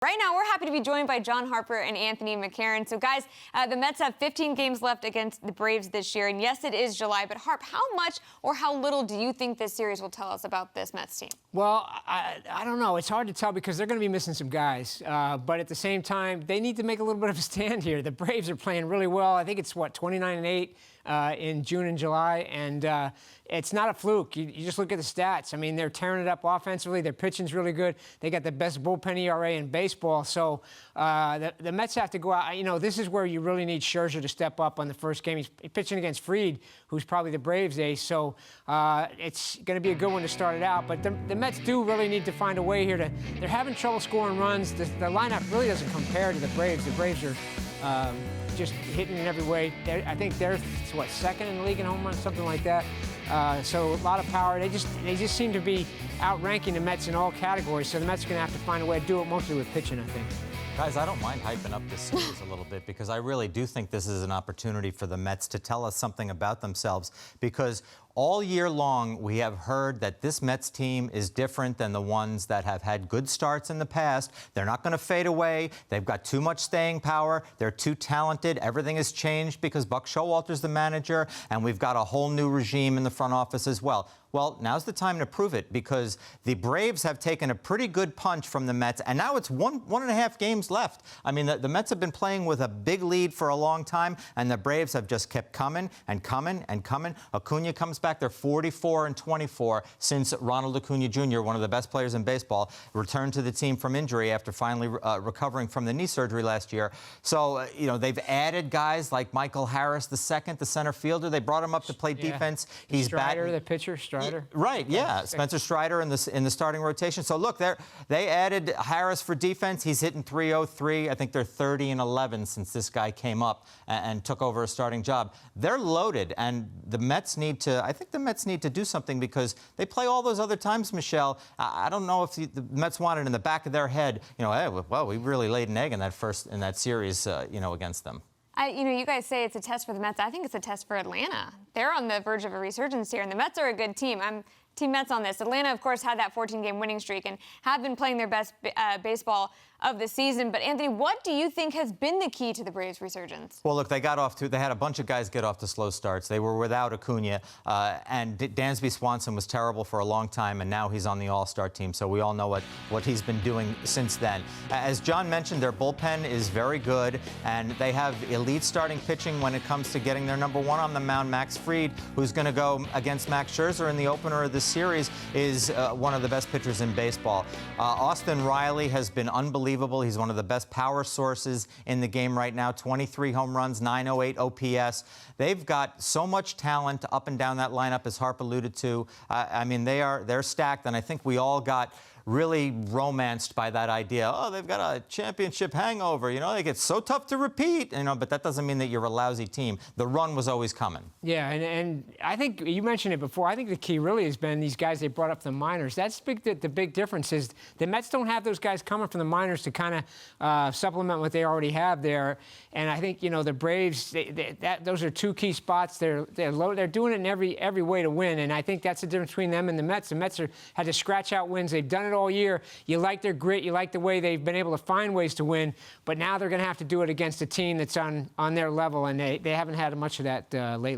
Right now, we're happy to be joined by John Harper and Anthony McCarron. So, guys, the Mets have 15 games left against the Braves this year. And yes, it is July. But, Harp, how much or how little do you think this series will tell us about this Mets team? Well, I don't know. It's hard to tell because they're going to be missing some guys. But at the same time, they need to make a little bit of a stand here. The Braves are playing really well. I think it's, 29-8 in June and July. And it's not a fluke. You just look at the stats. I mean, they're tearing it up offensively. Their pitching's really good. They got the best bullpen ERA in baseball. So the Mets have to go out. You know, this is where you really need Scherzer to step up on the first game. He's pitching against Fried, who's probably the Braves' ace. So it's going to be a good one to start it out. But the Mets do really need to find a way here to. They're having trouble scoring runs. The lineup really doesn't compare to the Braves. The Braves are just hitting in every way. I think they're second in the league in home runs, something like that. So a lot of power. They just seem to be outranking the Mets in all categories. So the Mets are going to have to find a way to do it, mostly with pitching, I think. Guys, I don't mind hyping up this series a little bit because I really do think this is an opportunity for the Mets to tell us something about themselves, because all year long we have heard that this Mets team is different than the ones that have had good starts in the past. They're not going to fade away. They've got too much staying power. They're too talented. Everything has changed because Buck Showalter's the manager, and we've got a whole new regime in the front office as well. Well, now's the time to prove it, because the Braves have taken a pretty good punch from the Mets, and now it's one and a half games left. I mean, the Mets have been playing with a big lead for a long time, and the Braves have just kept coming and coming and coming. Acuna comes back. They're 44-24 since Ronald Acuna Jr., one of the best players in baseball, returned to the team from injury after finally recovering from the knee surgery last year. So, you know, they've added guys like Michael Harris II, the center fielder. They brought him up to play defense. He's Strider, the pitcher, Strider. Right, yeah. Spencer Strider in the starting rotation. So, look, they added Harris for defense. He's hitting .303. I think they're 30-11 since this guy came up and took over a starting job. They're loaded, and the Mets need to, I think the Mets need to do something, because they play all those other times, Michelle. I don't know if the Mets wanted in the back of their head, you know, hey, well, we really laid an egg in that series, you know, against them. You know, you guys say it's a test for the Mets. I think it's a test for Atlanta. They're on the verge of a resurgence here, and the Mets are a good team. I'm Team Mets on this. Atlanta, of course, had that 14-game winning streak and have been playing their best baseball of the season. But, Anthony, what do you think has been the key to the Braves' resurgence? Well, look, they had a bunch of guys get off to slow starts. They were without Acuna, and Dansby Swanson was terrible for a long time, and now he's on the All-Star team. So we all know what he's been doing since then. As John mentioned, their bullpen is very good, and they have elite starting pitching when it comes to getting their number one on the mound. Max Fried, who's going to go against Max Scherzer in the opener of the series, is one of the best pitchers in baseball. Austin Riley has been unbelievable. He's one of the best power sources in the game right now. 23 home runs, 908 OPS. They've got so much talent up and down that lineup, as Harper alluded to. I mean, they're stacked, and I think we all got really romanced by that idea. Oh, they've got a championship hangover. You know, they get so tough to repeat. You know, but that doesn't mean that you're a lousy team. The run was always coming. Yeah, and I think you mentioned it before. I think the key really has been these guys they brought up from the minors. That's the big difference is the Mets don't have those guys coming from the minors to kind of supplement what they already have there. And I think, you know, the Braves, those are two key spots. They're doing it in every way to win. And I think that's the difference between them and the Mets. The Mets had to scratch out wins. They've done it all year. You like their grit. You like the way they've been able to find ways to win. But now they're going to have to do it against a team that's on their level, and they haven't had much of that lately.